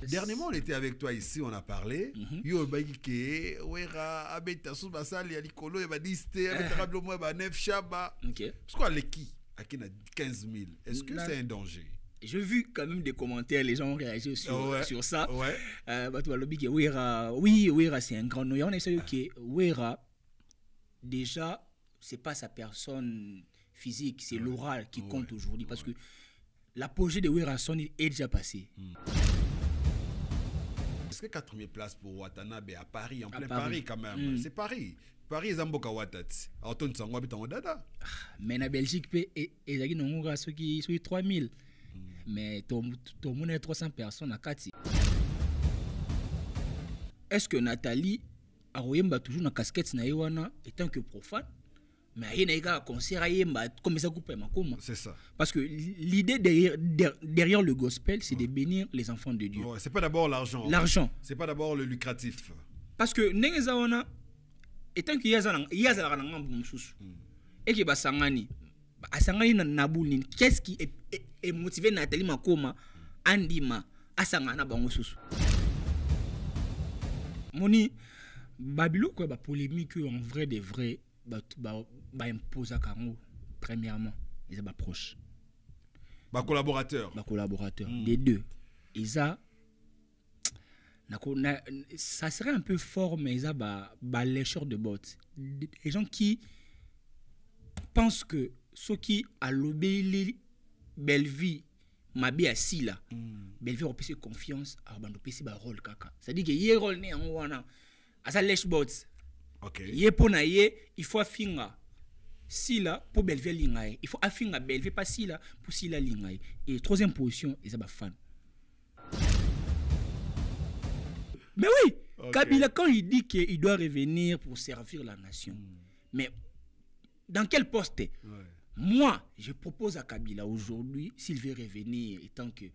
Dernièrement, on était avec toi ici, on a parlé. Yo bagike, wera abeta sous basali ya likolo ya badiste, abeta rablo mo ba neuf chaba. Ok. Parce quoi les qui a 15 000. Est-ce que c'est un danger? J'ai vu quand même des commentaires, les gens ont réagi sur ça. Ouais. Oui, Wera c'est un grand nom. On essaie que Wera, déjà, c'est pas sa personne physique, c'est l'oral qui compte aujourd'hui. Parce que l'apogée de Wera Son est déjà passé. Est-ce que 4e place pour Watanabe à Paris, en plein Paris quand même? C'est Paris. Paris, ils ont beaucoup de Watati. Autant de sango habitant au Dada. Mais en Belgique, ils ont ceux qui sont 3000. Mais tout le monde est 300 personnes à Kati. Est-ce que Nathalie a toujours une casquette en tant que profane? Mais il y a un concert comme ça coupe c'est ça. Parce que l'idée derrière le gospel, c'est de bénir les enfants de Dieu. C'est pas d'abord l'argent. L'argent. C'est pas d'abord le lucratif. Parce que Nengezawana, étant qu'il y a un et qu'il y a Sangani, Asangani Naboulin, qu'est-ce qui est motivé Nathalie Makoma, Andima, Asangana Bangosusu? Moni, Babylone, quoi, polémique en vrai de vrai. Impose à Kango, premièrement, ils sont proches. Collaborateurs. Collaborateurs. Les deux. Ils ont. Ça serait un peu fort, mais ils ont lécheur de bottes. Les gens qui pensent que ceux qui ont l'obéi belle vie, ma vie assis là, belle vie, on peut se confiance, on peut se rôle caca. C'est-à-dire que y a un rôle né en wana, à sa lèche bottes. Okay. Il faut affinga si là pour Belvé lingaye, il faut affinga Belvé pas si là pour si là lingaye. Et troisième position, ils sont fan. Mais oui, okay. Kabila quand il dit qu'il doit revenir pour servir la nation. Mais dans quel poste? Moi, je propose à Kabila aujourd'hui, s'il veut revenir en tant que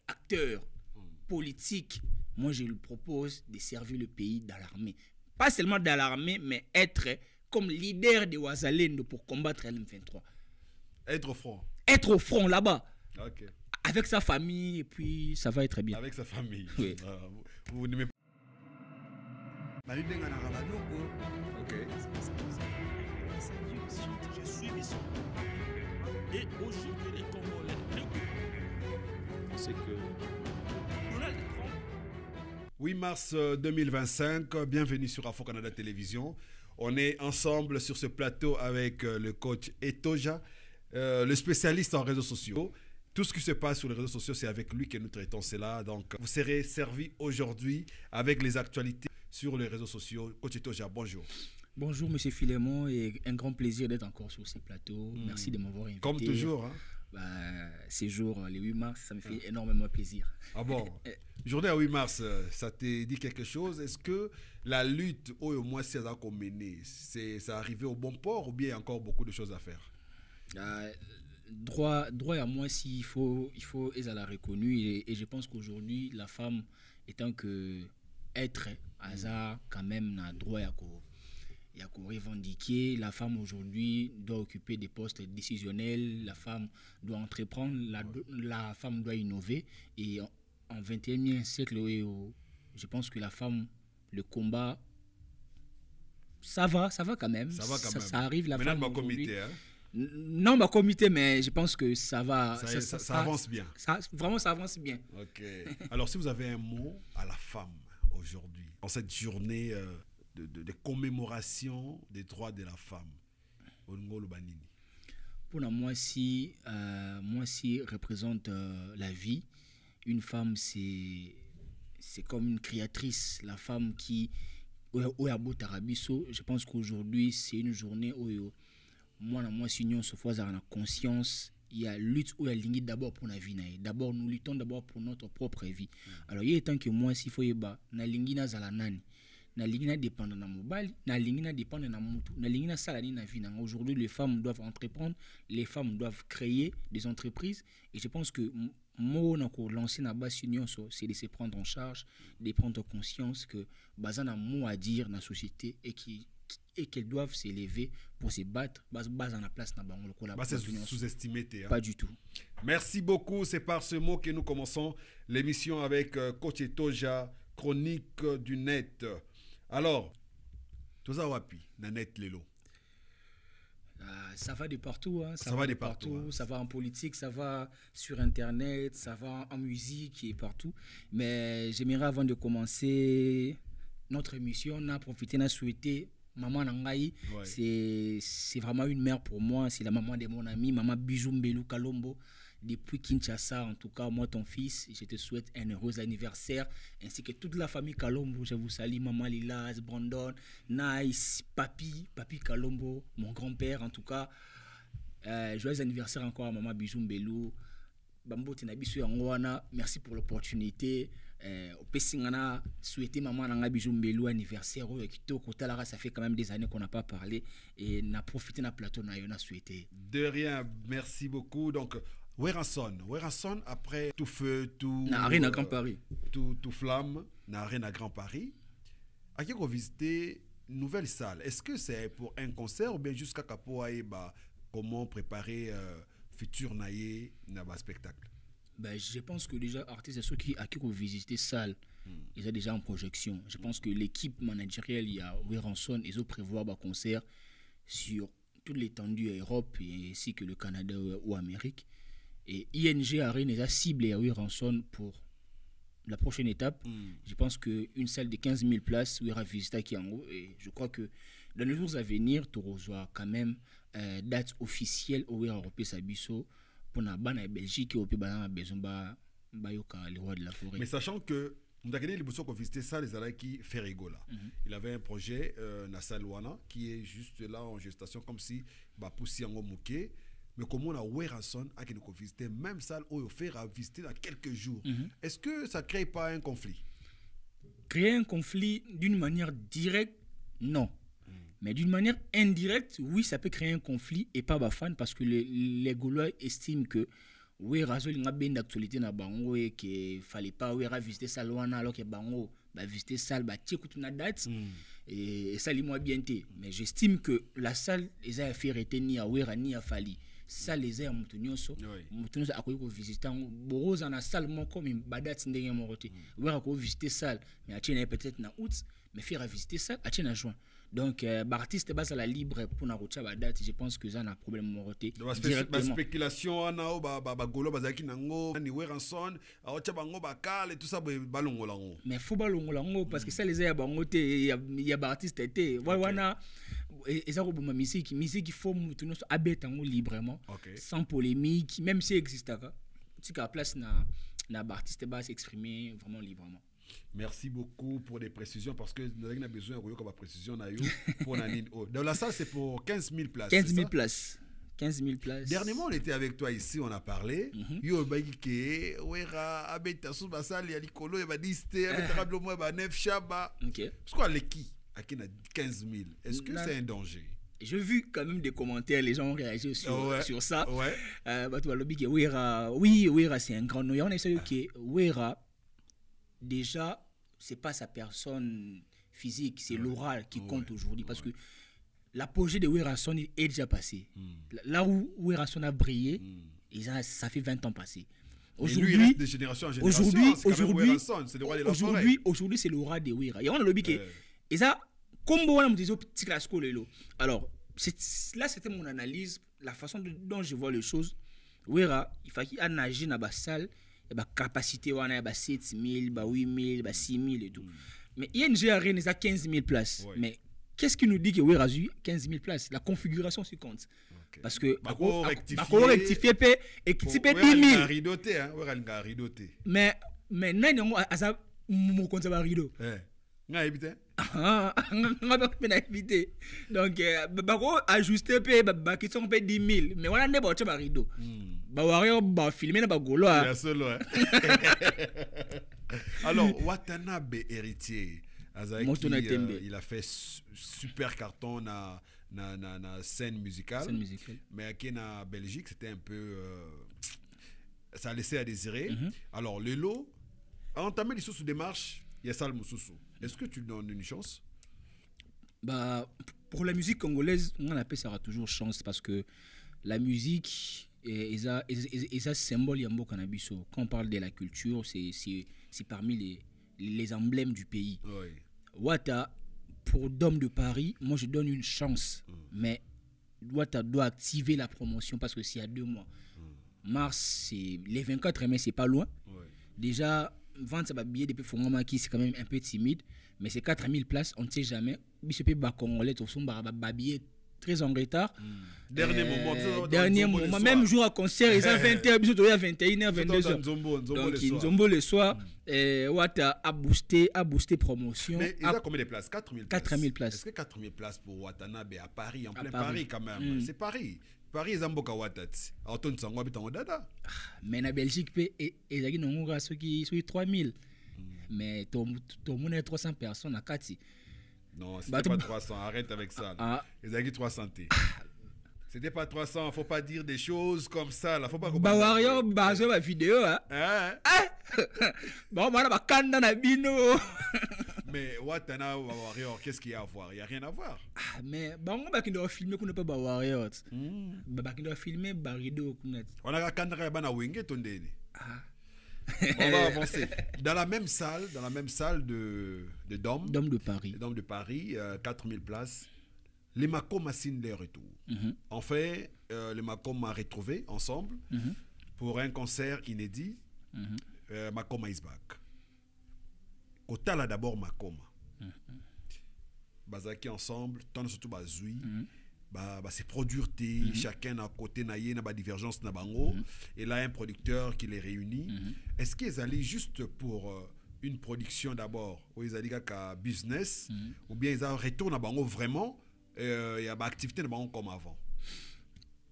acteur politique, moi je lui propose de servir le pays dans l'armée. Pas seulement dans l'armée, mais être comme leader de Ouazalendo pour combattre l'M23. Être au front. Être au front là-bas. Okay. Avec sa famille, et puis ça va être bien. Avec sa famille. Oui. Vous n'aimez pas. Ok. Je suis mission. Et aujourd'hui, les Congolais, c'est que Donald Trump. 8 mars 2025, bienvenue sur Afro Canada Télévision. On est ensemble sur ce plateau avec le coach Etoja, le spécialiste en réseaux sociaux. Tout ce qui se passe sur les réseaux sociaux, c'est avec lui que nous traitons cela. Donc, vous serez servi aujourd'hui avec les actualités sur les réseaux sociaux. Coach Etoja, bonjour. Bonjour, monsieur Philémon, et un grand plaisir d'être encore sur ce plateau. Merci de m'avoir invité. Comme toujours, hein? Ces jours, le 8 mars, ça me fait énormément plaisir. Ah bon? Journée à 8 mars, ça te dit quelque chose? Est-ce que la lutte, au moins, c'est ça arrivé au bon port ou bien il y a encore beaucoup de choses à faire? Droit à moi, s'il faut, ils la reconnu et je pense qu'aujourd'hui, la femme, étant que être hasard, quand même, n'a droit à quoi. Il y a qu'on revendiquer, la femme aujourd'hui doit occuper des postes décisionnels, la femme doit entreprendre, la femme doit innover. Et en 21e siècle, je pense que la femme, le combat, ça va quand même. Ça arrive, la femme aujourd'hui. Non, ma comité, mais je pense que ça va. Ça avance bien. Vraiment, ça avance bien. Ok. Alors, si vous avez un mot à la femme aujourd'hui, en cette journée de commémoration des droits de la femme, pour moi, si représente la vie, une femme, c'est comme une créatrice. La femme qui, je pense qu'aujourd'hui, c'est une journée où moi, si nous avons conscience, il y a lutte où il y a ligne d'abord pour la vie. D'abord, nous luttons d'abord pour notre propre vie. Alors, il y a tant que moi, s'il faut y avoir, na ligne na zalanani. Na ligne dépend de na mobile, na ligne dépend de na mutu, na ligne salani na vie. Aujourd'hui, les femmes doivent entreprendre, les femmes doivent créer des entreprises. Et je pense que moi, lancer na base union, c'est de se prendre en charge, de prendre conscience que bazana mot à dire dans la société et et qu'elles doivent s'élever pour se battre. Base en la place. C'est sous-estimé. Pas du tout. Merci beaucoup. C'est par ce mot que nous commençons l'émission avec Coach Etoja, chronique du net. Alors, Toza Wapi, na net Lelo. Ça va de partout, hein. Ça va de partout, hein. Ça va en politique, ça va sur Internet, ça va en musique et partout. Mais j'aimerais, avant de commencer notre émission, on a profité, on a souhaité Maman Nangaï. Ouais. C'est vraiment une mère pour moi, c'est la maman de mon ami, Maman Bijou Mbelou Kalombo. Depuis Kinshasa, en tout cas, moi, ton fils, je te souhaite un heureux anniversaire, ainsi que toute la famille Kalombo. Je vous salue, Maman Lilas, Brandon, Nice, Papi Kalombo, mon grand-père, en tout cas. Joyeux anniversaire encore à Maman Bijou Mbelou. Bambo Tenabisu Yangwana, merci pour l'opportunité. Au Pessingana, souhaiter Maman Nanga Bijou Mbelou anniversaire. Ça fait quand même des années qu'on n'a pas parlé. Et on a profité de la plateau, on a souhaité. De rien, merci beaucoup. Donc, Werason, après tout feu, tout. Na Arène à Grand Paris. Tout flamme, na Arène à Grand Paris. À qui visiter nouvelle salle? Est-ce que c'est pour un concert ou bien jusqu'à Kapoaïba, comment préparer futur naïe na spectacle? Je pense que déjà, artistes, ceux qui ont visité salle, ils sont déjà en projection. Je pense que l'équipe managériale, il y a Werason, ils ont prévu un concert sur toute l'étendue Europe ainsi que le Canada ou Amérique. Et ING Arena est ciblé à Werason pour la prochaine étape. Je pense qu'une salle de 15 000 places, Wera visita Kiango. Et je crois que dans les jours à venir, tu auras quand même date officielle au Wera Europé Sabiso pour la Belgique et au besoin les rois de la forêt. Mais sachant que nous avons visité ça, les Alains qui fait rigoler. Il avait un projet, Nassalouana, qui est juste là en gestation, comme si Poussi en Mouké. Mais comment on a Werason à qui nous visiter même salle où il fait à visiter dans quelques jours. Est-ce que ça ne crée pas un conflit? Créer un conflit d'une manière directe, non. Mais d'une manière indirecte, oui, ça peut créer un conflit et pas bafan parce que les Gaulois estiment que Werason il y a bien d'actualité na bango et qu'il fallait pas visiter salle alors que bango visiter salle écoute une date et ça lui moi bien té. Mais j'estime que la salle les a fait retenir à Wera ni à Fali. Ça les a mutunyoso a ko visiter boroza na salle mon comme badat ndenge moroté Wera ko visiter salle mais a peut-être na août mais faire visiter salle a na juin. Donc, l'artiste base à la libre pour na rocha ba date, je pense que ça n'a problème moroté. La spéculation ana o ba golo bazaki nango ni Werason a rocha bango ba kale tout ça balongolango. Mais faut balongolango parce que ça les a bangoté il y a artiste été wana et ça robuma musique il faut mutuno abetango librement sans polémique même si existe tu cas place na artiste base s'exprimer vraiment librement. Merci beaucoup pour des précisions parce que nous avons besoin de précision pour dans la salle, c'est pour 15 000 places. 15 000 places. 15 000 places. Dernièrement, on était avec toi ici, on a parlé. Yo bagi wera abeta sous la salle, il y a Nicolo, il y a disté, probablement il y a neuf chaba. Parce qu'on a l'équipe à 15 000. Est-ce que c'est un danger? J'ai vu quand même des commentaires, les gens ont réagi sur ça. Wera, c'est un grand nom. On essaie que Wera, déjà, c'est pas sa personne physique, c'est l'oral qui compte aujourd'hui. Parce que l'apogée de Werason est déjà passé. Là où Werason a brillé, ça fait 20 ans passé. Aujourd'hui, il reste de génération en génération. Aujourd'hui, c'est l'oral de Wera. Et on a le biquet. Et ça, comme on a dit, petit classique. Alors, là, c'était mon analyse, la façon dont je vois les choses. Wera, il faut qu'il a nagé dans la salle. Il y a capacité, il y a 7 000, 8 000, 6 000 et tout. Mais ING Arena, il y a 15 000 places. Mais qu'est-ce qui nous dit que Wera a 15 000 places? La configuration se compte. Parce que Bako rectifier et qui type 10 000. Mais non, ça mon compte va rideau. Nga éviter. Donc Bako ajuster pe qui sont pe 10 000 mais on a ne ba ba rideau. Ba filmer na ba golo. Alors Watanabe héritier il a fait super carton na scène musicale. Mais à en Belgique, c'était un peu ça a laissé à désirer. Alors Lelo a entamé les sous démarches, il y a Sal Moussoussou. Est-ce que tu donnes une chance? Bah, pour la musique congolaise, on appelle ça toujours chance parce que la musique et ça symbole yambo cannabis. Quand on parle de la culture, c'est parmi les emblèmes du pays. Oui. Wata, pour Dôme de Paris, moi je donne une chance, mais Wata doit activer la promotion parce que c'est à 2 mois. Mars, c'est les 24 mai, c'est pas loin. Oui. Déjà, vendre ça billet depuis Fongomaki, c'est quand même un peu timide, mais c'est 4000 places, on ne sait jamais. Bisopé ba congolais, tout son billet très en retard. Dernier moment, même jour à concert, ils ont 20h, bisous à 21h, 22h. Donc, Nzombo le soir, Wata a boosté promotion. Mais il a combien de places? 4000 places. 4000 places. Est-ce que 4000 places pour Watanabe à Paris, en plein Paris quand même? C'est Paris. Paris, ils ont beaucoup de Watats. Autant de sango habitant au Dada. Mais en Belgique, ils ont ceux qui 3000. Mais tout le monde est 300 personnes à Kati. Non, c'était pas 300. Arrête avec ça. Ils ont dit 300. C'était pas 300. Faut pas dire des choses comme ça. Là, faut pas. Bah Warrior, bah c'est ma vidéo. Hein? Bon, voilà, bah kanda na bino. Mais Watana Warrior, qu'est-ce qu'il y a à voir? Il y a rien à voir. Mais bon, on va qu'il doit filmer qu'on ne peut pas Warrior. Bah qu'il doit filmer Barido. On a kanda bana wenge tondeni. On va avancer. Dans la même salle de Dôme de Paris, 4000 places, les Makoma signent les retours. En fait, les Makoma retrouvés ensemble pour un concert inédit. Makoma is back. Kotala d'abord Makoma. Bazaki ensemble, tant surtout Bazoui. C'est produire chacun à côté naïe na divergence na bango et là un producteur qui les réunit. Est-ce qu'ils allaient juste pour une production d'abord ou ils allaient qu'à business ou bien ils retournent à bango vraiment et à activité na bango comme avant?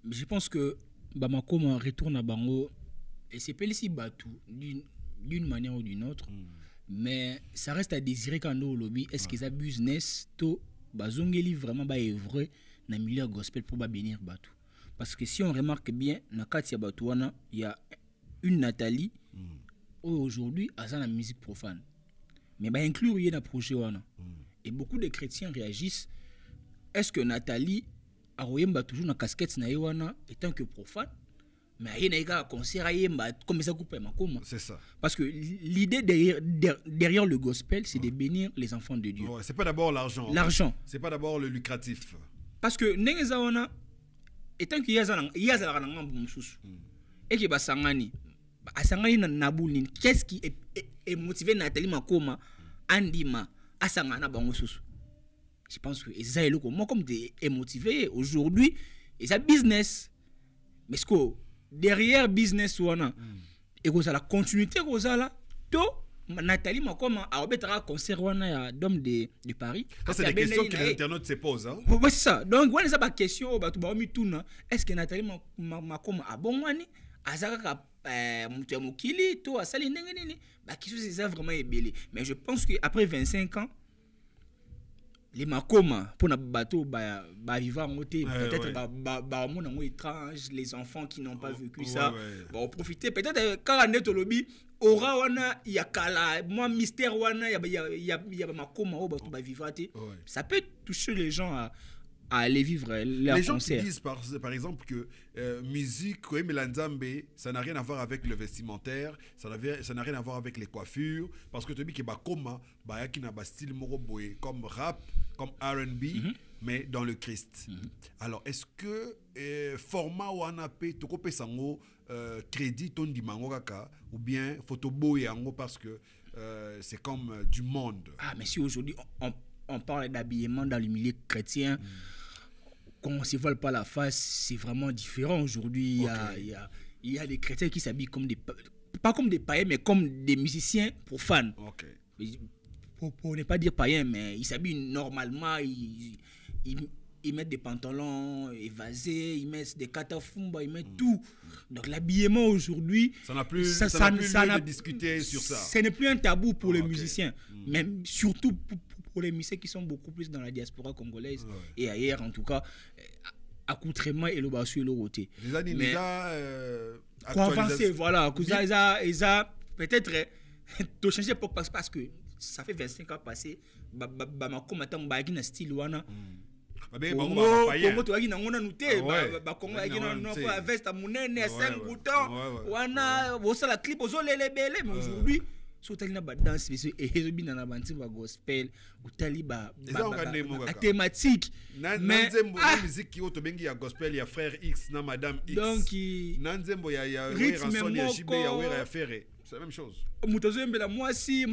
Je pense que Makoma retourne à bango et c'est pas ici batou d'une manière ou d'une autre. Mais ça reste à désirer quand nous lobby est-ce qu'ils ont business to bazongeli vraiment vrai na milieu gospel pour bénir Batou. Parce que si on remarque bien, na Katia Batouana, il y a une Nathalie, aujourd'hui, elle a la musique profane. Mais bah inclure y a un projet wana. Et beaucoup de chrétiens réagissent. Est-ce que Nathalie a royemba toujours na casquette na wana étant que profane? Mais il y a un concert comme ça coupe Makoma. C'est ça. Parce que l'idée derrière le gospel, c'est de bénir les enfants de Dieu. C'est pas d'abord l'argent. L'argent. C'est pas d'abord le lucratif. Parce que Nenga wana étant qu'il y a un moussous et que basangani asangani na nabulin qu'est-ce qui est motivé Nathalie Makoma andima asangana bango susu. Je pense que ça est le moi comme est motivé aujourd'hui et ça business mais ce que derrière business wana et que ça la continuité que ça là to Nathalie Makoma a obétera concert wana ya Dôme de Paris. Ça c'est des questions que les internautes se posent. Hein? Oui, c'est ça. Donc voilà ça pas question ba tu ba mi tuna est-ce que Nathalie Makoma a bon wani azaka mutu mukili to asali ndenge nini ba question c'est ça vraiment ébélé. Mais je pense que après 25 ans les Makoma pour na bateau ba vivre en côté peut-être ba mon en étrange les enfants qui n'ont pas vécu ça vont profiter peut-être quand on est au lobby aura wana ya kala moi mystère wana ya Makoma au bateau ba vivre ça peut toucher les gens à aller vivre leur concert. Les gens qui disent par exemple que musique ça n'a rien à voir avec le vestimentaire, ça n'a rien à voir avec les coiffures parce que tu dis que Makoma qui n'a pas style comme rap, comme R&B mais dans le Christ. Alors est-ce que format wana pe to ko pesango crédit ton di mango kaka ou bien photo boyango parce que c'est comme du monde. Mais si aujourd'hui on parle d'habillement dans le milieu chrétien, quand on ne se voile pas la face, c'est vraiment différent. Aujourd'hui, il y a des chrétiens qui s'habillent comme pas comme des païens, mais comme des musiciens profanes. Pour ne pas dire païens, mais ils s'habillent normalement, ils mettent des pantalons évasés, ils mettent des katafumba, ils mettent tout. Donc l'habillement aujourd'hui, ça n'a plus lieu de discuter sur ça. Ce n'est plus un tabou pour les musiciens, même surtout pour les musiciens qui sont beaucoup plus dans la diaspora congolaise et ailleurs en tout cas, accoutrement et le bassu et le roté. Mais pour avancer, voilà, ils a peut-être de changer parce que ça fait 25 ans passé bakoma ntango bayaki na style wana Congo toyaki nango nanu te bakongo ayaki nafo ya veste ya monene ya 5 boutons wana bosala clip ozolela ebele mais aujourd'hui so otali na badanse biso ezobina na bantimba ba gospel otali thématique mais musique oyo tobengi ya gospel ya frère X na madame X donc na nzembo ya ranson ya JB ya wera ya Ferré c'est la même chose moto azoyembela mwasi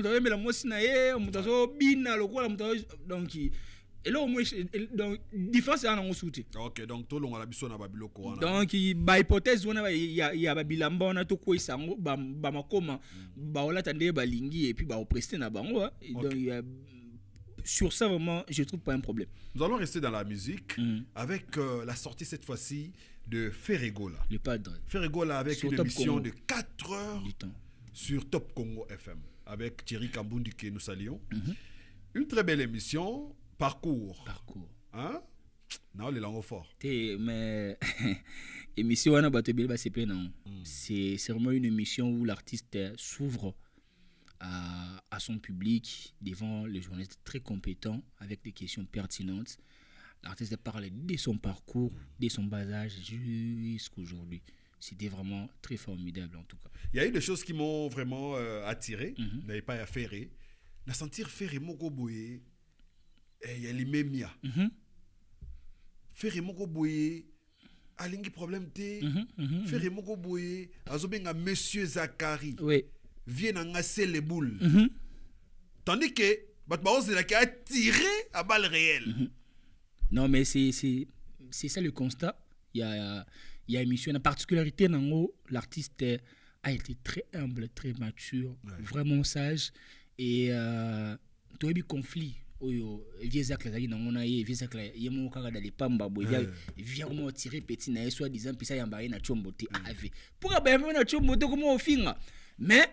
na ye moto azobina lokola moto donc et là au moins donc différence est en souté. OK donc to longa la biso na babiloko wana. Donc ba hypothèse wana ya babilamba wana to ko isango ba makoma ba ola tande ba lingi et puis ba opprester na bango donc sur ça vraiment je trouve pas un problème. Nous allons rester dans la musique avec la sortie cette fois-ci de Ferregola. Le padre. Ferregola avec sur une émission de 4 heures du temps sur Top Congo FM avec Thierry Kambundi que nous saluons. Une très belle émission. Parcours. Hein? Non, les langues forts. Mais émission wana bato bel ba CP non. C'est vraiment une émission où l'artiste s'ouvre à son public devant les journalistes très compétents avec des questions pertinentes. L'artiste parle de son parcours, de son bas âge jusqu'à aujourd'hui. C'était vraiment très formidable en tout cas. Il y a eu des choses qui m'ont vraiment attiré. N'avais pas à faire. Na sentir faire moko boye. Il y a les mémia. Faire moko boye. Alingi problème té. Faire moko boye. Azobenga monsieur Zakari. Oui. Vient en gasser les boules. Tandis que Batbaos qui a tiré à balles réelles. Non mais c'est ça le constat. Il y a émission. La particularité nango, l'artiste a été très humble, très mature, vraiment sage et tout eu conflit. Oyo viezak la na ngona ye viezak la yemo kaka dans les pamba bo vient comment tirer petit na soit disant puis ça yambari na chombote ave pour ba na chombote comment ofinga mais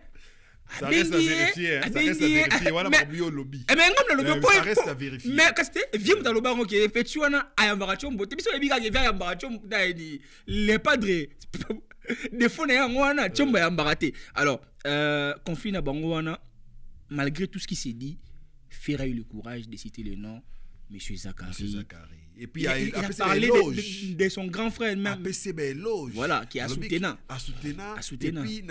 ça reste à vérifier ça reste à vérifier wala mabio lobby mais ngam le lobby ça reste à vérifier mais quand c'était vient dans le bango qui fait tu wana ayambara chombote biso ebika ke vient yambara chombote ni les padres des fois na ngwana chombo yambara te alors conflit na bango wana malgré tout ce qui s'est dit Ferre a eu le courage de citer le nom Monsieur Zakari. Et puis il a parlé de son grand frère même. Voilà, qui est à soutenant. Et puis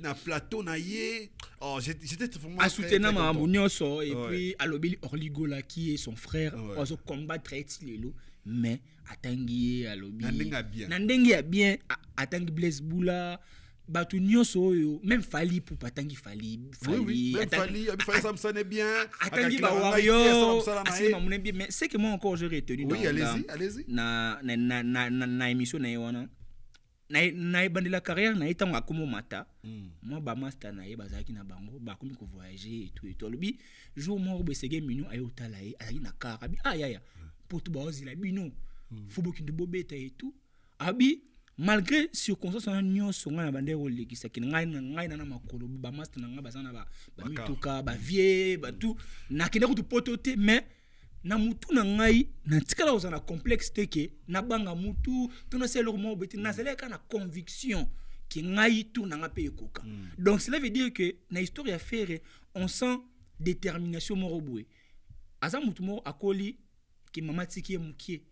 na plateau na yé. Oh, j'étais vraiment à soutenant Mamunyoso et puis à l'obéli Orligola qui est son frère. On se combattre lelo mais atangi à l'obéli. Nandengi a bien atangi Blaise Boula. Batu nyonso yo même Fali pour patangi Fali même Fali ça me sonne bien atangi ba wario assez mamune bien mais c'est que moi encore j'ai retenu oui allez-y na émission na yona na bandela carrière na etango akomo mata moi ba master na ye bazaki na bango ba komi ko voyager et tout lobi jour mort besege minu ayo tala ye ali na karabi ya pour ba ozila bino fubo kindu bobeta et tout abi malgré circonstances on nyo songa na bandero lekisa kin ngai na makolo ba master na nga bazana ba mituka ba vie ba tout na kende ko potote mais na mutu na ngai na tikala ozana complexe teke na banga mutu to na selo mo beti na seleka na conviction ki ngai tout na nga pe ekoka donc cela veut dire que na histoire ya faire on sent détermination moroboué asa mutu mo akoli ki mama tiki mukie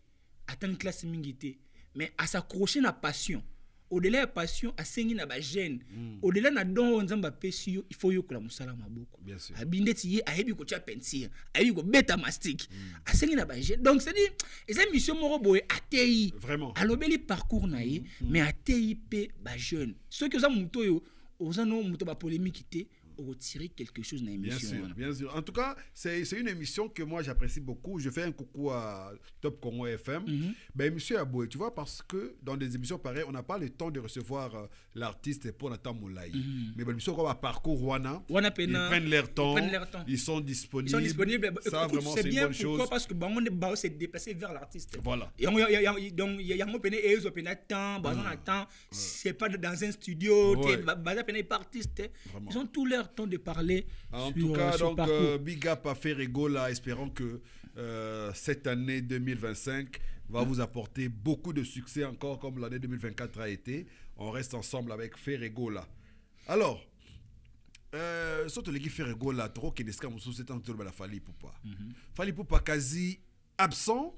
atan classe mingité mais à s'accrocher na passion au-delà de passion à sengi na ba gêne au-delà na don nzamba pesio il faut yokola musala maboko abindeti ye ayebi ko tia peinture ayebi ko beta mastic à sengi na ba gêne donc c'est dit les émissions moro boy atei vraiment alobeli parcours na ye mais atei pe ba jeune ceux que ça muto yo ozano muto ba polémique té retirer quelque chose dans l'émission. Bien sûr. En tout cas, c'est une émission que moi j'apprécie beaucoup. Je fais un coucou à Top Congo FM. Ben, monsieur Aboué, tu vois, parce que dans des émissions pareilles, on n'a pas le temps de recevoir l'artiste pour Nathan Moulaye. Mais ben, l'émission comme à parcours Wana, ils prennent leur temps, ils sont disponibles. Ça, vraiment, c'est une bonne chose. Pourquoi? Parce que on s'est déplacé vers l'artiste. Voilà. Et donc, il y a un temps, c'est pas dans un studio, ils ont tout leur temps de parler. En tout cas, donc big up à Ferregola, espérons que cette année 2025 va vous apporter beaucoup de succès encore comme l'année 2024 a été. On reste ensemble avec Ferregola. Alors, Surtout les qui fait rigoler là, trop qui n'est sous cet temps la Fally Ipupa. Fally Ipupa quasi absent,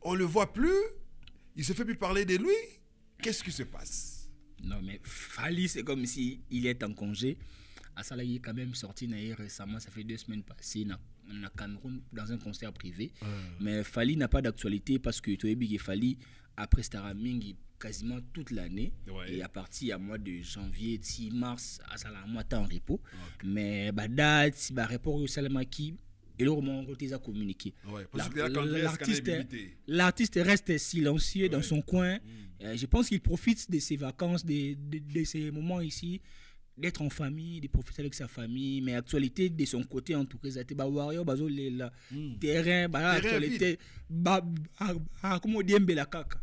on le voit plus, il se fait plus parler de lui. Qu'est-ce qui se passe? Non, mais Fally, c'est comme si il est en congé. Asala il est quand même sorti récemment, ça fait 2 semaines passées, dans Cameroun, dans un concert privé. Mais Fally n'a pas d'actualité parce que tu as vu Fally, après Staraming, quasiment toute l'année. Et à partir du mois de janvier, 6 mars, Asala mois en repos. Mais date, repos au Salamaki, et là, on a communiqué. L'artiste reste silencieux dans son coin. Je pense qu'il profite de ses vacances, de ces moments ici, d'être en famille, de profiter avec sa famille. Mais actualité de son côté, en tout cas, c'était Warrior, terrain, actualité, comment on dit, la caca.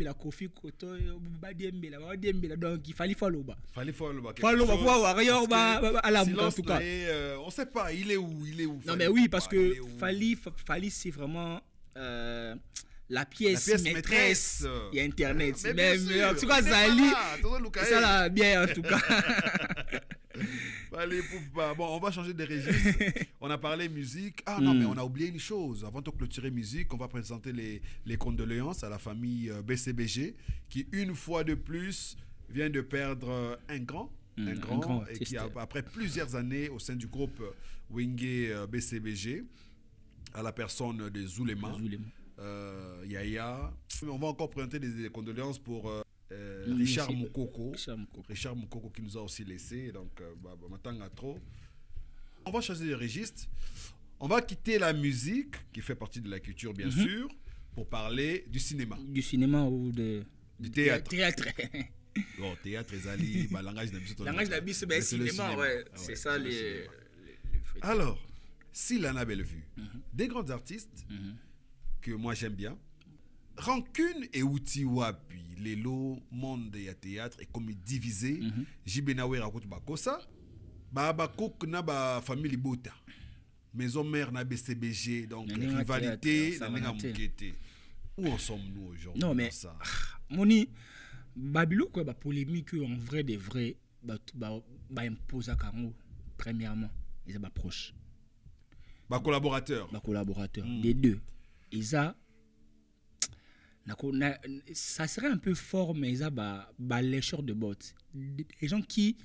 La Kofi Koto, donc il fallait follow. Warrior, à la en tout cas. On sait pas, il est où? Non, mais oui, parce que Fally, c'est vraiment la pièce maîtresse. Il y a Internet. Mais en tout cas, ça l'a bien, en tout cas. Bon, on va changer de registre. On a parlé musique. Ah non, mais on a oublié une chose. Avant de clôturer musique, on va présenter les condoléances à la famille BCBG qui, une fois de plus, vient de perdre un grand et qui, après plusieurs années au sein du groupe Wingé BCBG, à la personne de Zulema. Yaya. On va encore présenter des condoléances pour Richard Moukoko qui nous a aussi laissé. Donc, trop. On va changer de registre. On va quitter la musique qui fait partie de la culture, bien sûr, pour parler du cinéma. Du cinéma ou du théâtre. Bon, théâtre, Zali, langage d'habitude. Langage d'habitude, c'est le cinéma, ouais. C'est ça les. Alors, Sylana Bellevue, des grands artistes que moi j'aime bien. Rancune et outil wapi, les lots, monde et théâtre et comme divisé, Jibenawe raconte bakosa, Babakok na ba famille Bota, maison mère na BCBG, donc rivalité, na nenga mukete. Où en sommes-nous aujourd'hui? Non mais, Moni, Babilo quoi, ba polémique en vrai de vrai, ba impose à Kango, premièrement, ils sont proches. Ba collaborateurs. Les deux. Ils ont ça serait un peu fort, mais ils ont lécheur de bottes. Des gens qui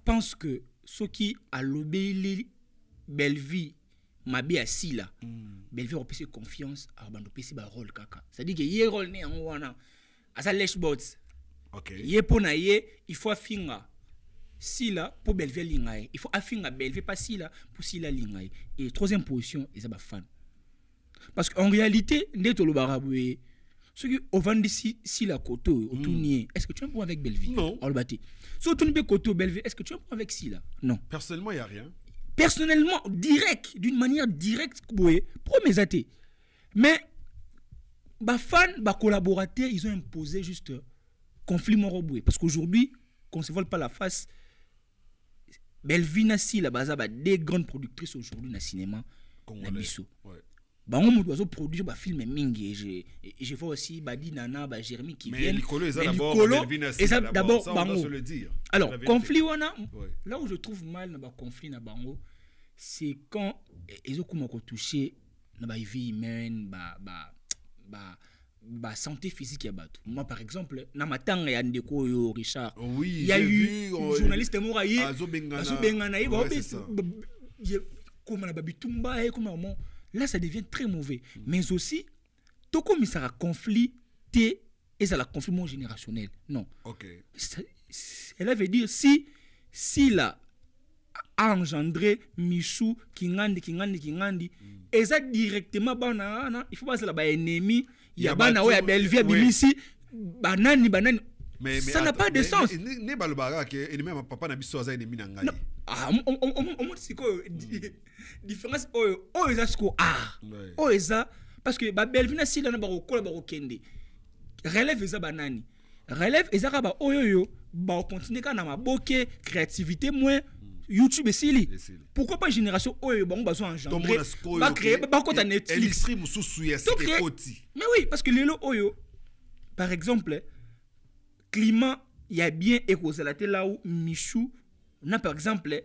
pensent que ceux qui ont l'obéi Bellevue, ma bien assis là, Bellevue a fait confiance à un rôle caca. C'est-à-dire que y a un rôle né en wana, à sa lèche bottes. Y a pour naïe, il faut affinga. Si là, pour Bellevue lingaï, il faut affinga Bellevue pas si là, pour si là lingaï. Et troisième position, ils ont fan. Parce qu'en réalité, ceux qui ont vendu si la Koto, est-ce que tu as un point avec Bellevue? Non. Si tu as un Koto Bellevue, est-ce que tu as un point avec Silla? Non. Personnellement, il n'y a rien. Personnellement, direct, d'une manière directe, promets à tes. Mais, les fans, les collaborateurs, ils ont imposé juste conflit moroboué. Parce qu'aujourd'hui, qu'on ne se vole pas la face, Bellevue n'a si la base des grandes productrices aujourd'hui dans le cinéma. Nabiso. On doit produire des films mingi. Je vois aussi Badi Nana, Jérémy qui viennent. Mais d'abord, Bango. Alors, conflit, là où je trouve mal dans le conflit, c'est quand ils ont touché la vie humaine, la santé physique. Moi, par exemple, dans ma tante, il y a Ndeko Richard. Il y a eu un journaliste Mouraye. Là, ça devient très mauvais. Mais aussi, tout comme ça a conflit, et ça a conflit générationnel. Non. Elle veut dire, si là a engendré Michou, Kingandi, et ça directement, il faut pas que ça ennemi, il y a Bellevue, Bilissi, banani. Mais ça n'a pas de sens. Différence parce que Bellevue na si là na ba kende relève eza banani relève eza ba oyoyo ba continuer kana maboke créativité moins YouTube et Sili. Pourquoi pas génération oyo ba besoin engendrer ba créer ba compte Netflix. Mais oui, parce que lelo oyo par exemple climat il y a bien écosalaté là où Michou On a par exemple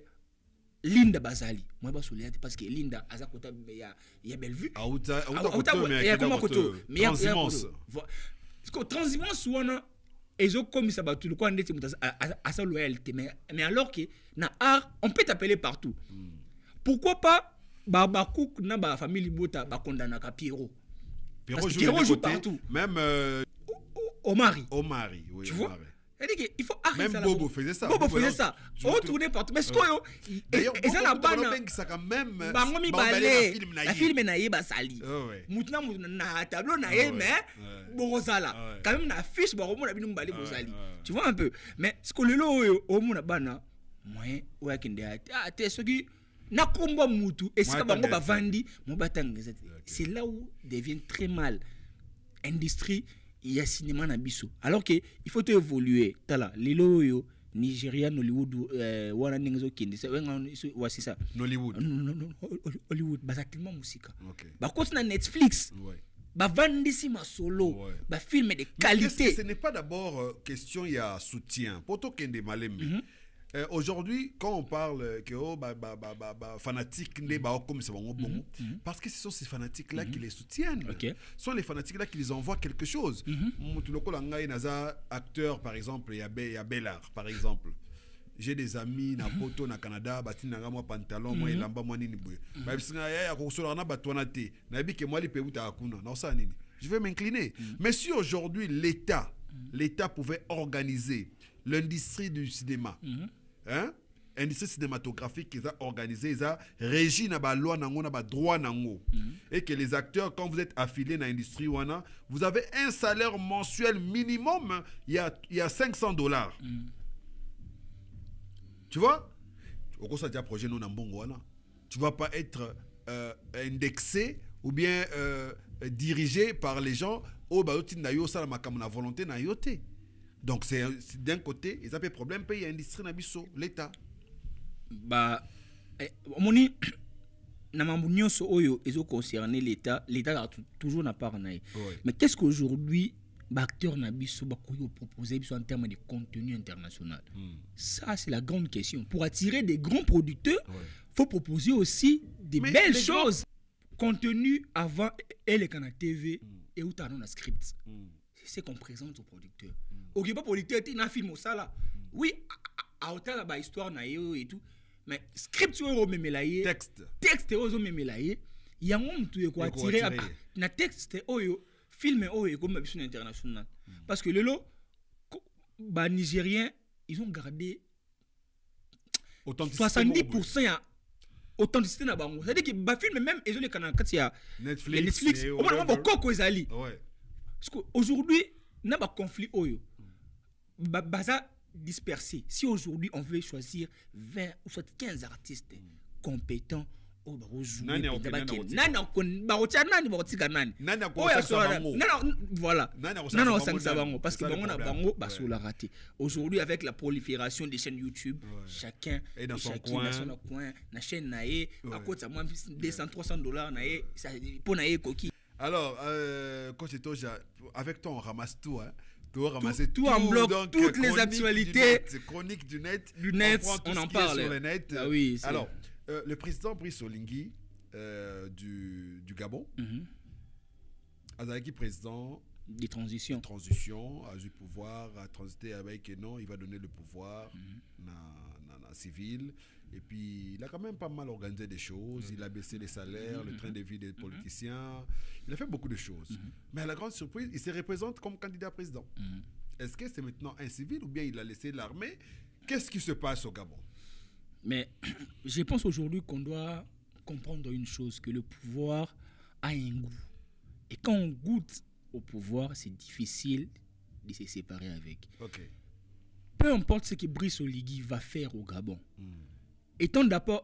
Linda Bazali. Moi, je suis parce que Linda, à sa côté, il y a belle vue. Il y a comment koto. Mais il y a transhumance. Parce que transhumance, ils ont commis ça, tout le coup, à sa loyauté. Mais alors que, dans l'art, on peut t'appeler partout. Pourquoi pas Babakouk, dans la famille Libota, condamné à Pierrot. Pierrot joue partout. Même Omari, oui. Tu vois? Il faut arrêter ça. Même Bobo faisait ça. On tournait partout. Mais ce qu'on et ça la banane. La film na basali. Mutna na tableau na mais borosala. Quand même na fiche boromo na binu mbali bosali. Tu vois un peu. Mais ce que le lo au mona bana moyen ou akende ate ce qui na komba mutu et ça bango ba vandi mo batanga. C'est là où devient très mal industrie. Il y a cinéma na biso alors que il faut évoluer tala lelo yo Nigeria Hollywood wana ningezo kindi c'est ça Hollywood Hollywood basakilma musika ba na Netflix ba vandisi ma solo ba film de qualité. Ce n'est pas d'abord question il y a soutien poto kende malembe. Aujourd'hui, quand on parle que fanatiques comme c'est bon, parce que ce sont ces fanatiques-là qui les soutiennent. Ce sont les fanatiques-là qui les envoient quelque chose. Acteur, par exemple, il y a Bellard, par exemple. J'ai des amis na poto na Canada, bati na moi pantalon, moi lamba moi nini boye. Ba bisinga ya ko solo na batwana te. Na bi ke moi li pebuta akuna. Na ça nini. Je vais m'incliner. Mais si aujourd'hui l'État pouvait organiser l'industrie du cinéma, industrie cinématographique qu'ils ont organisé, ils ont régi na ba loi nango na ba droit nango, et que les acteurs, quand vous êtes affiliés dans l'industrie wana, vous avez un salaire mensuel minimum, il y a $500. Tu vois, au cours de projet non ambongo wana, tu vas pas être indexé ou bien dirigé par les gens au baoti na yo sala makamna na volonté na yoté. Donc c'est d'un côté, ils ont des problèmes pays industrie na biso l'État. Moni na mambu nyonso oyo ezo concerner l'État a toujours na part na. Mais qu'est-ce qu'aujourd'hui acteur na biso ba koyo proposer biso en termes de contenu international? Ça c'est la grande question. Pour attirer des grands producteurs, faut proposer aussi des belles choses. Contenu avant et les canaux TV et où t'as non un script. C'est qu'on présente aux producteurs. Ok, pas producteur, tu as film au sala. Oui, à hauteur la histoire na yo et tout. Mais script au même melaye. Texte au même melaye. Il y a un tout quoi tirer na texte oyo film oyo comme mission internationale. Parce que le lot ba nigériens, ils ont gardé 70% authenticité na bango. C'est-à-dire que ba film même ils ont les canaux quand il y a Netflix. On va beaucoup ezali. Parce qu'aujourd'hui, il y a un conflit. Baza dispersé. Si aujourd'hui on veut choisir 20 ou soit 15 artistes compétents, parce que raté. Aujourd'hui, avec la prolifération des chaînes YouTube, chacun dans son coin, na chaîne naé, à côté ça moins $200-300 pour naé coquille. Alors, Coach Etoja, avec toi, on ramasse tout. Tu ramasses tout en bloc, donc, toutes les actualités. Chroniques du net. On en parle. Sur le net. Ah oui, alors, le président Brice Oligui du Gabon, Azaki, président des transitions. A eu le pouvoir, a transité avec non, il va donner le pouvoir na civil. Et puis, il a quand même pas mal organisé des choses. Il a baissé les salaires, le train de vie des politiciens. Il a fait beaucoup de choses. Mais à la grande surprise, il se représente comme candidat président. Est-ce que c'est maintenant un civil ou bien il a laissé l'armée? Qu'est-ce qui se passe au Gabon? Mais je pense aujourd'hui qu'on doit comprendre une chose, que le pouvoir a un goût. Et quand on goûte au pouvoir, c'est difficile de se séparer avec. Peu importe ce que Brice Oligui va faire au Gabon, étant d'abord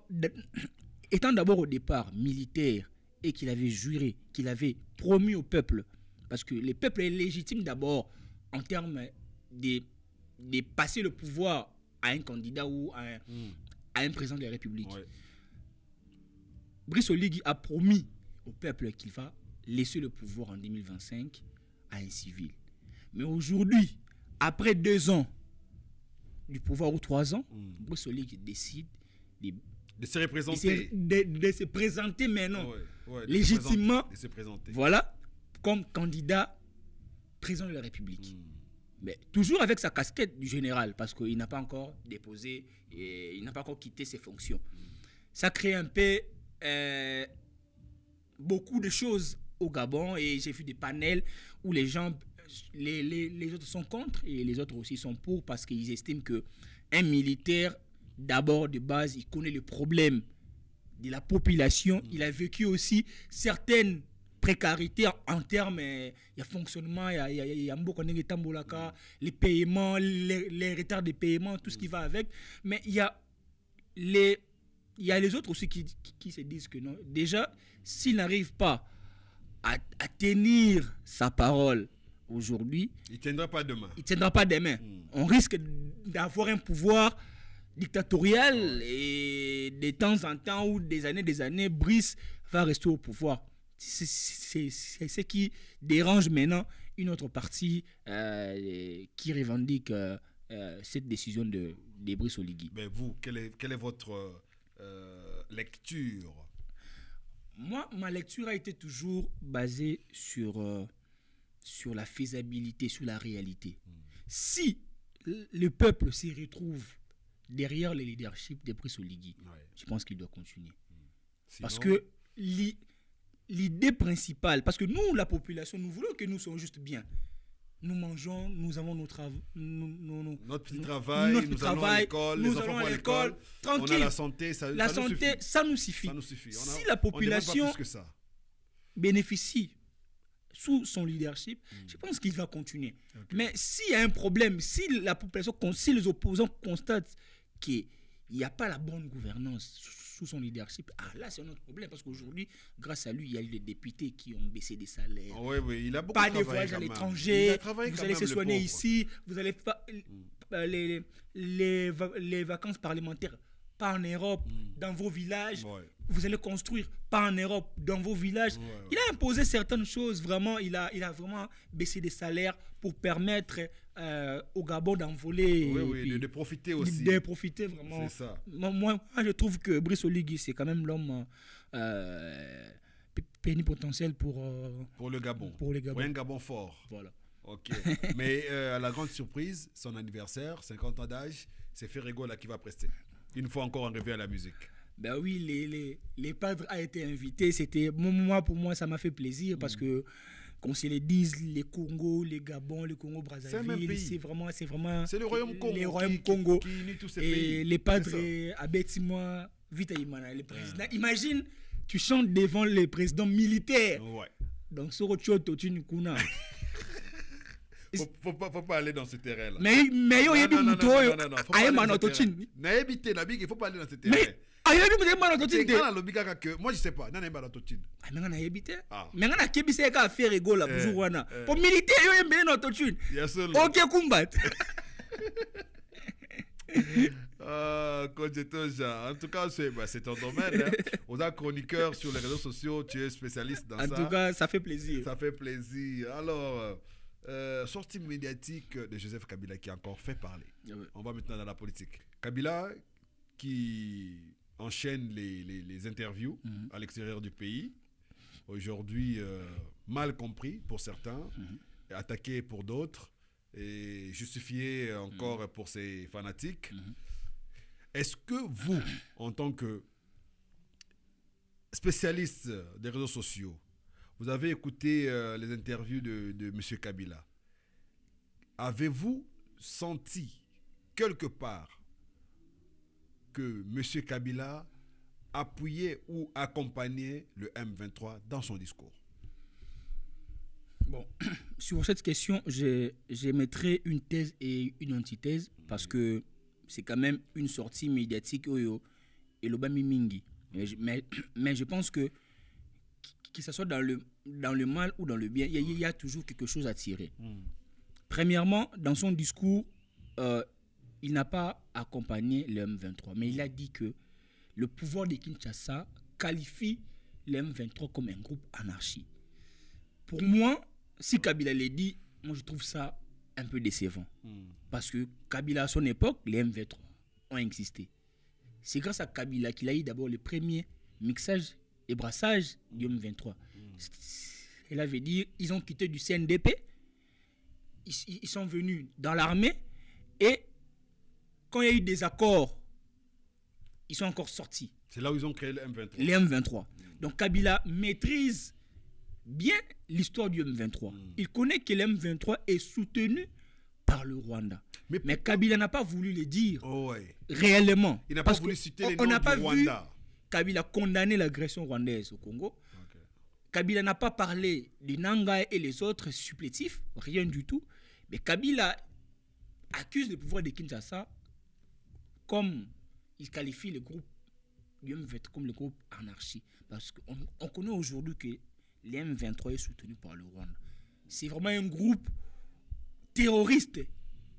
au départ militaire et qu'il avait juré, qu'il avait promis au peuple, parce que le peuple est légitime d'abord en termes de passer le pouvoir à un candidat ou à un président de la République. Brice Oligui a promis au peuple qu'il va laisser le pouvoir en 2025 à un civil. Mais aujourd'hui, après 2 ans, du pouvoir ou 3 ans, Brice Oligui décide de se représenter. De se présenter maintenant, de légitimement, se présenter. Voilà, comme candidat président de la République. Mais toujours avec sa casquette du général, parce qu'il n'a pas encore déposé, et il n'a pas encore quitté ses fonctions. Ça crée un peu beaucoup de choses au Gabon, et j'ai vu des panels où les gens, les autres sont contre et les autres aussi sont pour, parce qu'ils estiment qu'un militaire, d'abord de base, il connaît le problème de la population, il a vécu aussi certaines précarité en termes de fonctionnement, il y a beaucoup de tambolaka, les paiements, les retards de paiement, tout ce qui va avec. Mais il y a les autres aussi qui se disent que non. Déjà, s'il n'arrive pas à tenir sa parole aujourd'hui, il ne tiendra pas demain. Il tiendra pas demain. On risque d'avoir un pouvoir dictatorial et de temps en temps ou des années, Brice va rester au pouvoir. C'est ce qui dérange maintenant une autre partie qui revendique cette décision de Brice Oligui. Mais vous, quelle est votre lecture? Moi, ma lecture a été toujours basée sur la faisabilité, sur la réalité. Si le peuple s'y retrouve derrière le leadership de Brice Oligui, je pense qu'il doit continuer. Sinon... Parce que l'idée principale, parce que nous, la population, nous voulons que nous soyons juste bien. Nous mangeons, nous avons notre petit travail, nous allons à l'école, les enfants vont à l'école, tranquille. On a la santé, ça nous suffit. Si la population bénéficie sous son leadership, je pense qu'il va continuer. Okay. Mais s'il y a un problème, si les opposants constatent qu'il n'y a pas la bonne gouvernance sous son leadership, là c'est un autre problème, parce qu'aujourd'hui, grâce à lui, il y a eu des députés qui ont baissé des salaires. Oui, il a beaucoup pas des voyages à l'étranger, vous allez se soigner ici, vous allez pas les vacances parlementaires, pas en Europe, dans vos villages. Vous allez construire, pas en Europe, dans vos villages. Il a imposé certaines choses, vraiment, il a vraiment baissé des salaires pour permettre au Gabon d'envoler. De profiter aussi. De profiter vraiment. C'est ça. Moi, je trouve que Brice Oligui, c'est quand même l'homme plénipotentiel pour le Gabon. Pour un Gabon fort. Voilà. Ok. Mais à la grande surprise, son anniversaire, 50 ans d'âge, c'est Ferrego là qui va prester. Une fois encore, on revient à la musique. Ben oui, les padres a été invités. C'était pour moi, ça m'a fait plaisir parce que, comme se le disent, les Congo, les Gabon, le Congo Brazzaville, c'est vraiment c'est le royaume Congo. Le royaume Congo qui unit tous ces et pays. Les padres à Betima, Vita Imana, le président. Imagine, tu chantes devant les présidents militaires. Donc sur autre chose, tu ne connais. Faut pas aller dans ce terrain-là. Mais il y a des moutons. Il faut pas aller dans ce terrain. Moi je sais pas. Pour militaire, ok, combat. En tout cas, c'est ton domaine. On a chroniqueur sur les réseaux sociaux. Tu es spécialiste dans ça. En tout cas, ça fait plaisir. Ça fait plaisir. Alors, sortie médiatique de Joseph Kabila qui a encore fait parler. On va maintenant dans la politique. Kabila qui enchaîne les interviews à l'extérieur du pays. Aujourd'hui, mal compris pour certains, attaqué pour d'autres et justifié encore pour ses fanatiques. Est-ce que vous, en tant que spécialiste des réseaux sociaux, vous avez écouté les interviews de M. Kabila? Avez-vous senti quelque part que M. Kabila appuyait ou accompagnait le M23 dans son discours? Bon, sur cette question, j'émettrais une thèse et une antithèse parce que c'est quand même une sortie médiatique et l'obami mingi. Mais je pense que ce soit dans le mal ou dans le bien, il y a toujours quelque chose à tirer. Premièrement, dans son discours, il n'a pas accompagné le M23, mais il a dit que le pouvoir de Kinshasa qualifie le M23 comme un groupe anarchique. Pour moi, si Kabila l'a dit, moi je trouve ça un peu décevant. Parce que Kabila, à son époque, les M23 ont existé. C'est grâce à Kabila qu'il a eu d'abord le premier mixage et brassage du M23. Elle avait dit, ils ont quitté du CNDP, ils sont venus dans l'armée, et quand il y a eu des accords, ils sont encore sortis. C'est là où ils ont créé le M23. Les M23. Donc Kabila maîtrise bien l'histoire du M23. Il connaît que le M23 est soutenu par le Rwanda. Mais Kabila n'a pas voulu le dire réellement. Il n'a pas voulu citer les noms du Rwanda. Kabila condamné l'agression rwandaise au Congo. Kabila n'a pas parlé du Nanga et les autres supplétifs, rien du tout. Mais Kabila accuse le pouvoir de Kinshasa comme il qualifie le groupe du M23 comme le groupe anarchie. Parce qu'on connaît aujourd'hui que le M23 est soutenu par le Rwanda. C'est vraiment un groupe terroriste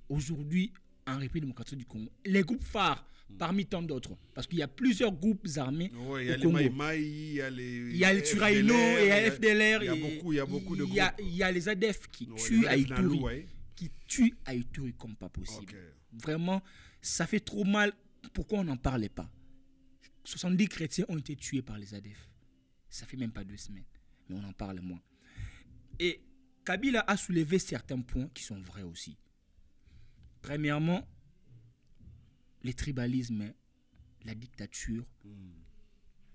aujourd'hui en République démocratique du Congo. Les groupes phares parmi tant d'autres. Parce qu'il y a plusieurs groupes armés au il y a Congo. les Maï, il y a les... Il y a les Turaino, il y a FDLR. Il y a beaucoup de groupes. Il y a les ADF qui tuent à Ituri. Qui tuent à Ituri comme pas possible. Vraiment, ça fait trop mal. Pourquoi on n'en parlait pas? 70 chrétiens ont été tués par les ADF. Ça fait même pas 2 semaines. Mais on en parle moins. Et Kabila a soulevé certains points qui sont vrais aussi. Premièrement, le tribalisme, la dictature,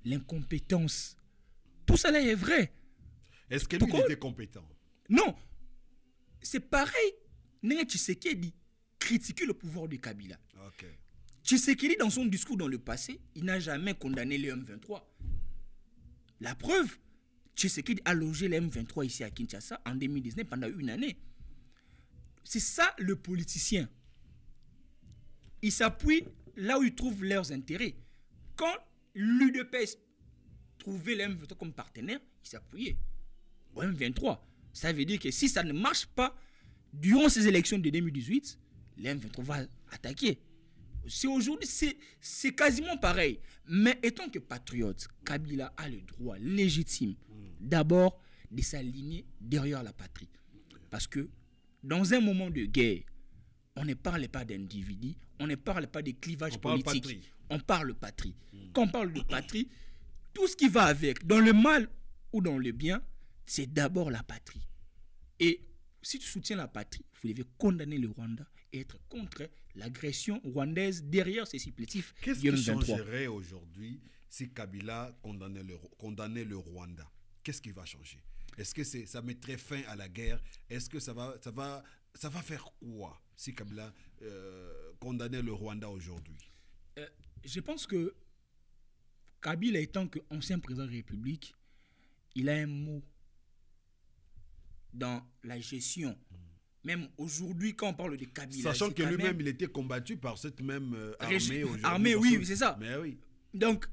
l'incompétence. Tout ça là est vrai. Est-ce qu'il était compétent? Non. C'est pareil. Nenga Tshisekedi critiquait le pouvoir de Kabila. Tshisekedi, dans son discours dans le passé, il n'a jamais condamné les M23. La preuve, Tshisekedi a logé les M23 ici à Kinshasa en 2019 pendant 1 année. C'est ça le politicien. Ils s'appuient là où ils trouvent leurs intérêts. Quand l'UDPS trouvait les M23 comme partenaire, ils s'appuyaient au M23. Ça veut dire que si ça ne marche pas, durant ces élections de 2018, les M23 vont attaquer. C'est aujourd'hui, c'est quasiment pareil. Mais étant que patriote, Kabila a le droit légitime d'abord de s'aligner derrière la patrie. Parce que dans un moment de guerre, on ne parle pas d'individus, on ne parle pas de clivage politique. On parle patrie. Quand on parle de patrie, tout ce qui va avec, dans le mal ou dans le bien, c'est d'abord la patrie. Et si tu soutiens la patrie, vous devez condamner le Rwanda et être contre l'agression rwandaise derrière ces supplétifs. Qu'est-ce qui changerait aujourd'hui si Kabila condamnait le Rwanda? Qu'est-ce qui va changer? Est-ce que ça mettrait fin à la guerre? Est-ce que ça va faire quoi si Kabila condamnait le Rwanda aujourd'hui? Je pense que Kabila étant qu'ancien président de la République, il a un mot dans la gestion. Même aujourd'hui, quand on parle de Kabila... Sachant que lui-même, il était combattu par cette même armée aujourd'hui. Armée, oui, c'est ça. Mais oui. Donc,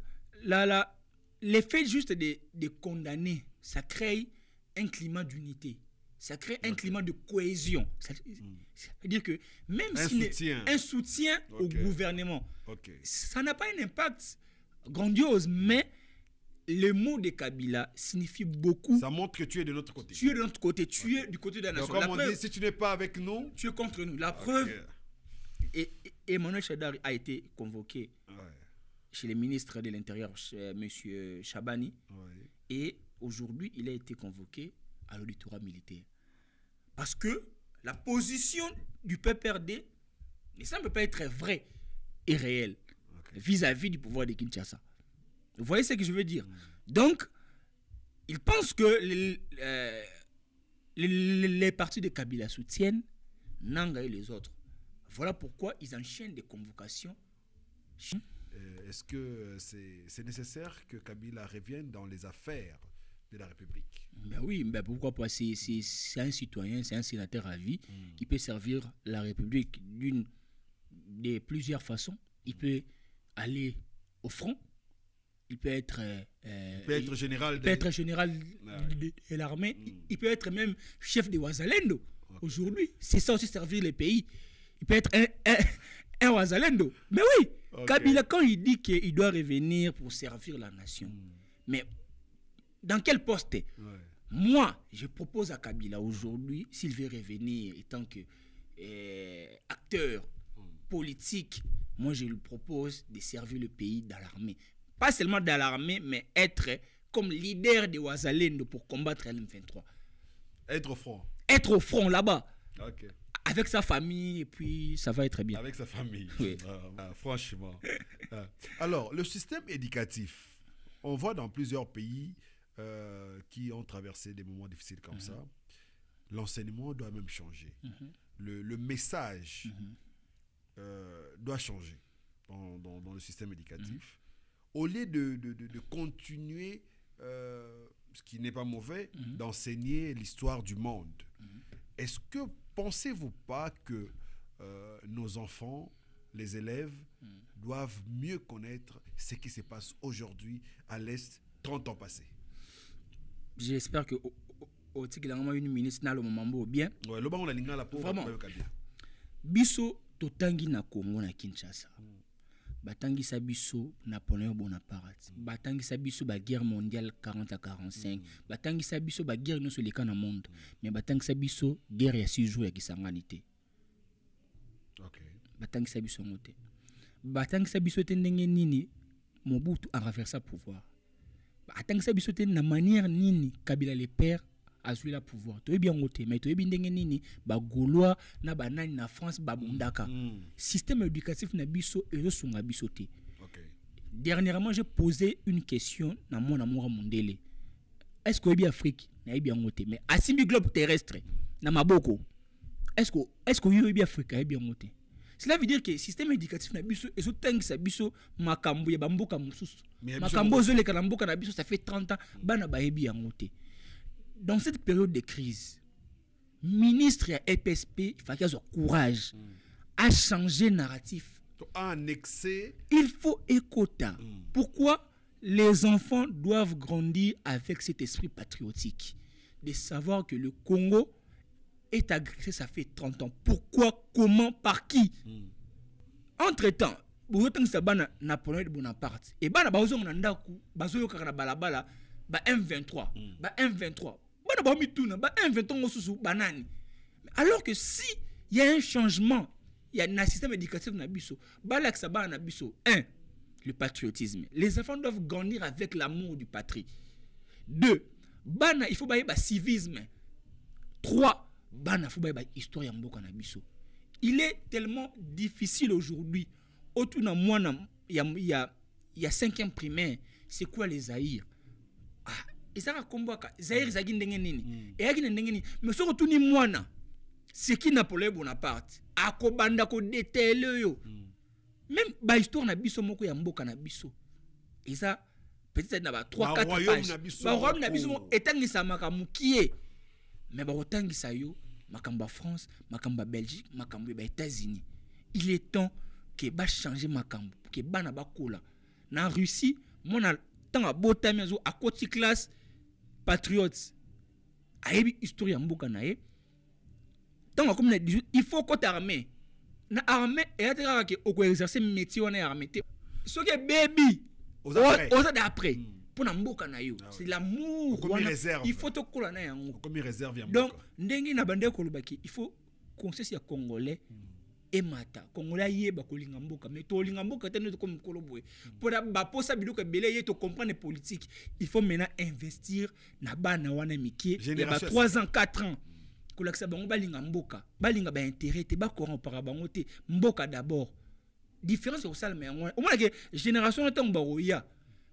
l'effet juste de condamner, ça crée un climat d'unité. Ça crée un climat de cohésion. Ça veut dire que même un soutien au gouvernement, ça n'a pas un impact grandiose, mais le mot de Kabila signifie beaucoup. Ça montre que tu es de notre côté. Tu es de notre côté, tu es du côté de la nation. Donc, comme on dit, si tu n'es pas avec nous, tu es contre nous. La preuve, et Emmanuel Shadari a été convoqué chez le ministre de l'Intérieur, M. Chabani, et aujourd'hui, il a été convoqué à l'auditorat militaire. Parce que la position du PPRD ne semble pas être vraie et réelle vis-à-vis du pouvoir de Kinshasa. Vous voyez ce que je veux dire? Donc, ils pensent que les partis de Kabila soutiennent Nanga et les autres. Voilà pourquoi ils enchaînent des convocations. Est-ce que c'est nécessaire que Kabila revienne dans les affaires de la République? Ben oui, ben pourquoi pas? C'est un citoyen, c'est un sénateur à vie qui peut servir la République de plusieurs façons. Il peut aller au front. Il peut être général de l'armée. Il peut être même chef de Wazalendo. Aujourd'hui, c'est ça aussi servir le pays. Il peut être un Wazalendo. Mais oui, Kabila, quand il dit qu'il doit revenir pour servir la nation, mais dans quel poste? Moi, je propose à Kabila aujourd'hui, s'il veut revenir, étant que acteur politique, moi je lui propose de servir le pays dans l'armée. Pas seulement dans l'armée, mais être comme leader de Ouazalendo pour combattre l'M23. Être au front. Être au front là-bas. Ok. Avec sa famille, et puis ça va être bien. Avec sa famille. Oui. Franchement. Alors, le système éducatif, on voit dans plusieurs pays qui ont traversé des moments difficiles comme ça, l'enseignement doit même changer. Le message doit changer dans le système éducatif. Au lieu de continuer, ce qui n'est pas mauvais, d'enseigner l'histoire du monde. Est-ce que pensez-vous pas que nos enfants, les élèves, doivent mieux connaître ce qui se passe aujourd'hui à l'Est, 30 ans passés? J'espère que au moment une ministre n'a le moment bien. Ouais, le on a la vraiment. Biso totangi na Congo na Kinshasa. Batangi sa biso Napoléon Bonaparte. Batangi sa biso ba guerre mondiale 40 à 45. Batangi sa biso ba guerre no sur les na monde. Mais batangi sa biso guerre ya 6 jours ya kisanganité. OK. Batangi sa biso ngote. Batangi sa biso te ndenge nini Mobutu a renversé le pouvoir. Batangi sa biso te na manière nini Kabila le père a joué le pouvoir. Tu es bien ngote, mais tu es bien ndenge nini ba Gaulois na banani na France ba bundaka. Système éducatif na biso ezo sunga biso te. OK. Dernièrement, j'ai posé une question na mon amour Mondele. Est-ce que bien Afrique na bien ngote, mais asimbi globe terrestre na maboko. Est-ce que bien Afrique na bien ngote? Cela veut dire que le système éducatif na biso ezo tangisa biso makambo ya bamboka mususu. Makambo zo le kalamboka na biso ça fait 30 ans bana ba yebi ngote. Dans cette période de crise, ministre et EPSP, il faut qu'il ait courage à changer narratif. Annexer. Il faut écouter. Pourquoi les enfants doivent grandir avec cet esprit patriotique? De savoir que le Congo est agressé, ça fait 30 ans. Pourquoi, comment, par qui? Entre-temps, vous avez Napoléon Bonaparte. Et vous avez M23. M23. Alors que si il y a un changement, il y a un système éducatif na biso, le patriotisme. Les enfants doivent grandir avec l'amour du patrie. 2, il faut bailler civisme. 3, il faut bailler histoire ya mboka na biso. Il est tellement difficile aujourd'hui. Autour de moi, il y a 5e primaire. C'est quoi les Zaïre? Et ça combat Zaïre zagi ndenge nini et yaki ndenge nini mais so retourni mwana c'est qui Napoléon Bonaparte akobanda ko détele yo même ba histoire na biso moko ya mboka na biso et ça peut-être na ba 3-4 pages ba royaume na biso etangisa makamukie mais ba otangisa yo makamba France makamba Belgique makamba ba États-Unis. Il est temps que ba changer makambo que bana ba kola na Russie mona tant botami azo a côté classe patriotes ayebi histoire ya mboka na ye tant comme il faut que armée na armée et atera que oko exercer métier on est armée ce que baby aux d'après pour na mboka na yo c'est l'amour il faut to kola na yango comme réserve ya donc ndenge na bande ko lobaki il faut conscience ya congolais et mata congolais yeba kolinga mboka mais to linga mboka tene comme kolobwe pour ba posa biloko belé ye to comprendre politique il faut maintenant investir na bana wana mikie ya ba 3 ans 4 ans kolakisa bango balinga mboka balinga ba intérêt te ba corrompre bango te mboka d'abord différence au salme yango au moins que génération ntango ba roya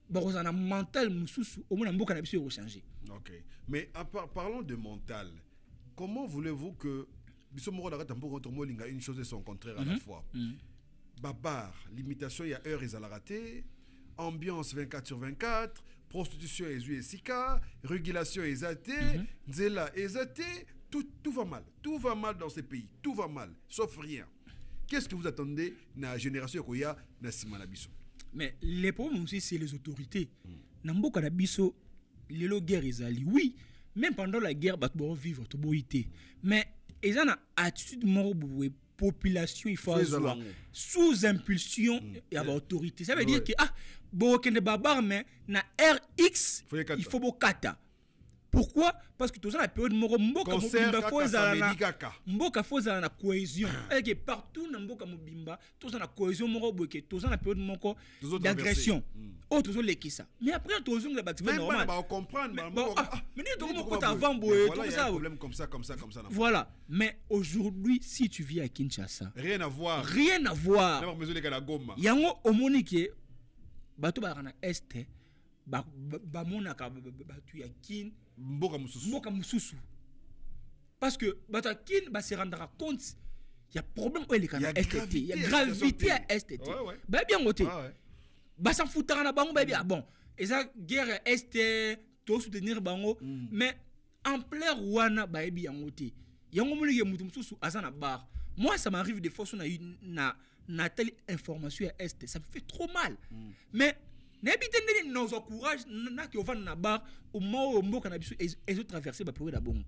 ba rozana mental mususu au moins mboka na biso yo changer. OK, mais parlons de mental, comment voulez-vous que une chose et son contraire à la fois? Babar, limitation, il y a heure et à la raté, ambiance 24/24, prostitution et sika, régulation et zaté, zela et zaté, tout va mal. Tout va mal dans ces pays, tout va mal, sauf rien. Qu'est-ce que vous attendez de la génération qui a na Simanabiso? Mais les problèmes aussi, c'est les autorités. Namboka na biso, les guerres ezali. Oui, même pendant la guerre, bah tu vivre, tu boité. Mais ils ont une attitude morale, population, il faut avoir sous impulsion et avoir autorité. Ça veut dire que bon, que les barbares mais na RX, il faut beaucoup kata. Pourquoi? Parce que tous la période moko mboka mobimba faut na cohésion. Et partout na mboka mobimba tous na cohésion moko boke tous na période moko d'agression. Oh tous les qui ça. Mais après tous on la bâtiment normal. On comprendre mais tu comment avant boye tout ça. Problème comme ça. Voilà. Mais aujourd'hui si tu vis à Kinshasa, rien à voir. Yango omonike bato ba na est ba monaka batu ya kin mboka mususu parce que bato ya kin ba se rendre compte il y a problème où il y a gravité à est ba bien ngoté ba s'en foutara na bango ba bien bon eza guerre est to soutenir bango mais ampleur wana ba bien ngoté yango monike mutu mususu azana bar. Moi ça m'arrive des fois na telle information à est ça me fait trop mal mais n'habitez nos encourage na qui va na bar au moment où mboka na biso et traverser ba période bon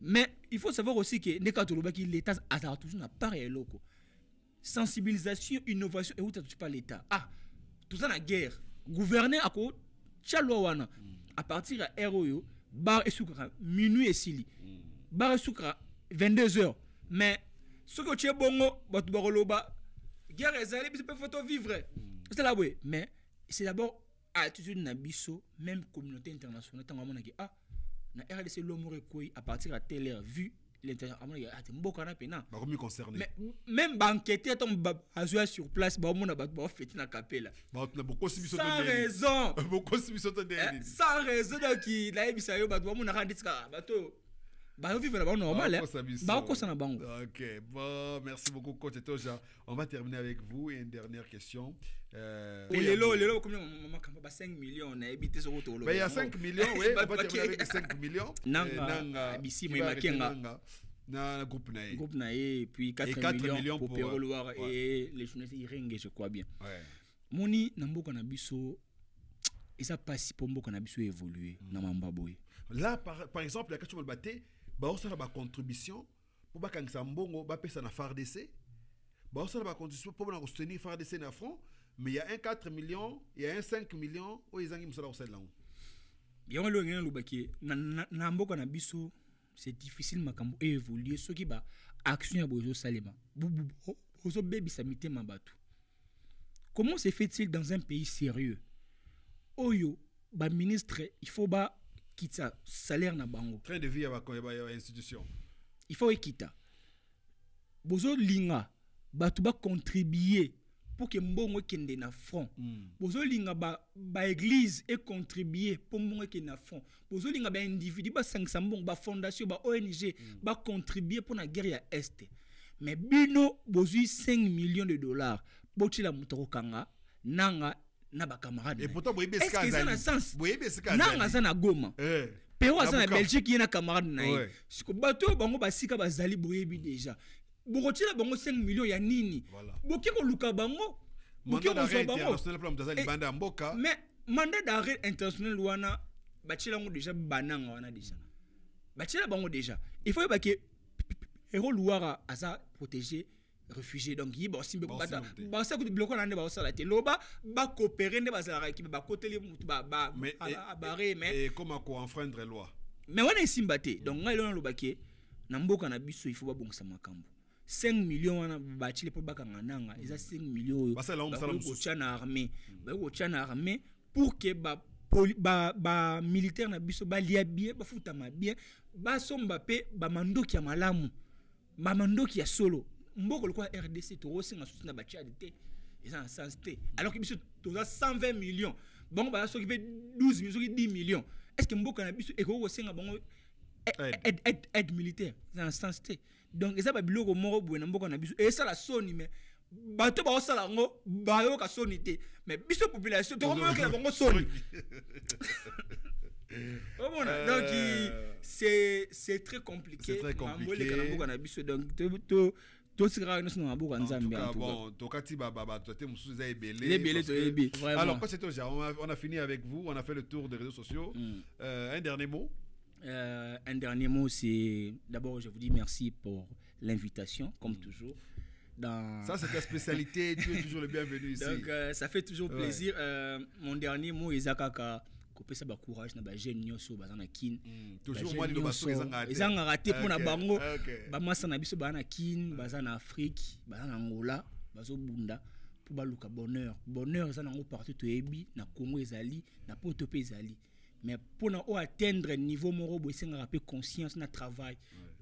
mais il faut savoir aussi que ne katoloba ki l'état a toujours na part et loko sensibilisation innovation et où tu pas l'état tout ça na guerre gouverner à ko tchalo wana à partir à ROyo bar et soukra minuit et sili bar et soukra 22h mais ce que tu es bongo batu bakoloba guerre ezali biso pe photo vivre c'est là oui mais c'est d'abord attitude na biso même communauté internationale tant mona ki na RDC l'homme koi à partir à telle heure vu l'international mboka na pena ba comme concerné mais même banqueter ton azua sur place ba mona ba fêter na capella ba na beaucoup si biso sans raison sans raison donc la ebisa yo ba mona randitsika bato bah vivre là-bas normal bah quoi ça na bango. OK, bon, merci beaucoup coach Etoja. On va terminer avec vous et une dernière question. Les lots combien maman quand pas 5 millions on a habité sur autour. Ben il y a 5 millions oui, on va terminer avec 5 millions. Nanga bisi moi makenga. Na groupe nae puis 4 millions pour Péro Loire et les journalistes Iringue je crois bien. Ouais. Moni na mboka na biso et ça passe pour mboka na biso évoluer na mamba boy. Là par exemple la question baté ba osala ba contribution pour ba kangisa mbongo ba pesa na FARDC ba osala ba contribution pour na soutenir FARDC na front mais il y a un 4 millions il y a un 5 millions o izangi musala osala lango yango lo ngena lobaki na mboka na biso c'est difficile makambo évoluer ce qui ba action ya bozo salema bozo bebisa mitema batu. Comment se fait-il dans un pays sérieux oyo ba ministre il faut ba quitter salaire na bango train de vie à institution il faut quitter bozo linga batu ba contribuer pour que mbongo kende na front bozo linga ba église et contribuer pour mbongo kende na front bozo linga ba individu ba 500 mbongo ba fondation ba ONG ba contribuer pour na guerre ya est mais bino bozo 5 millions de dollars botila mutoko kanga nanga na ba camarade et pourtant boyebe ska azali nanga za na Goma Péro za na Belgique yena camarade na ye siko bato bango basika bazali boyebi déjà bokotila bango 5 millions ya nini boki ko luka bango boki ko zo bango mais mandat d'arrêt international wana bachila ngo déjà bananga wana déjà bachila bango déjà il faut ba que Péro Loire asa protéger réfugiés donc yi ba simbe ko bata ba sa ko bloquer na ba sala te loba ba coopérer ne ba sala ki ba côté mutu ba barrer mais et comment ko enfreindre loi mais wana simbate donc ngai lona lobaki na mboka na biso il faut ba bongisa makambo 5 millions wana ba chile po baka nanga eza 5 millions ba sala ko chana armée ba ko chana armée pour que ba militaire na biso ba lia bien ba futama bien ba somba pe ba mandoki ya malamu ba mandoki ya solo mboko le quoi RDC to osinga soutenir ba charité ils en sens té alors que biso to 120 millions bon ba so qui fait 12 millions 10 millions est-ce que mboko na biso e ko osinga bango aide militaire ils en sens té donc ça ba biloko moko boye na mboko na biso et ça la soni mais bato ba osala ngo ba yo ka soni té mais biso population to mo ke na bango soni donc c'est très compliqué mboka na biso donc bon, Tokati Baba, alors, on a fini avec vous, on a fait le tour des réseaux sociaux. Un dernier mot. Un dernier mot, c'est d'abord, je vous dis merci pour l'invitation, comme toujours. Ça, c'est ta spécialité, tu es toujours le bienvenu ici. Donc, ça fait toujours plaisir. Mon dernier mot, Isakaka, kopesa ba courage na ba jeune nyonso bazana kin toujours moi le baso ezanga raté pour na bango ba masa na biso bana kin bazana Afrique bazana Angola bazo bunda pour baluka bonheur ça nango partout to ebi na Congo ezali na poto pe ezali mais pour na atteindre niveau moro bo senga rapé conscience na travail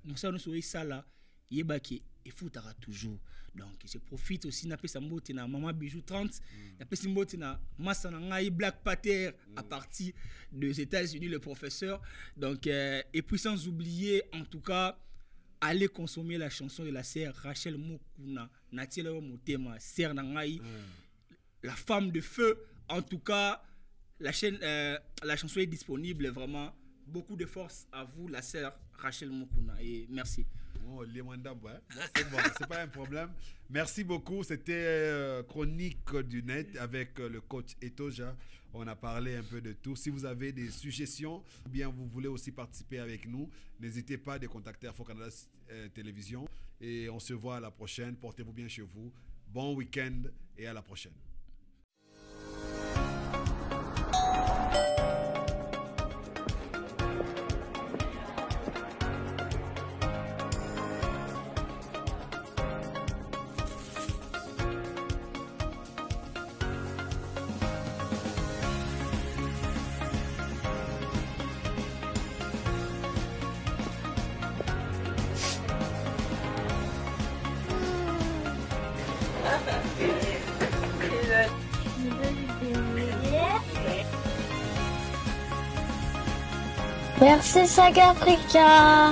musa no so sala yebaki et foutara toujours. Donc je profite aussi na pesa mbote na Maman Bijou 30, na pesa mbote na Massa na ngai Black Panther à partir des États-Unis le professeur. Donc et puis sans oublier en tout cas aller consommer la chanson de la sœur Rachel Mukuna Natiela Motema sœur na ngai la femme de feu. En tout cas la chanson est disponible vraiment. Beaucoup de force à vous la sœur Rachel Mukuna et merci. Oh, les mandambas, c'est bon, c'est pas un problème. Merci beaucoup. C'était Chronique du Net avec le coach Etoja. On a parlé un peu de tout. Si vous avez des suggestions ou bien vous voulez aussi participer avec nous, n'hésitez pas à contacter Afro Canada Télévision. Et on se voit à la prochaine. Portez-vous bien chez vous. Bon week-end et à la prochaine. Merci Saga Africa.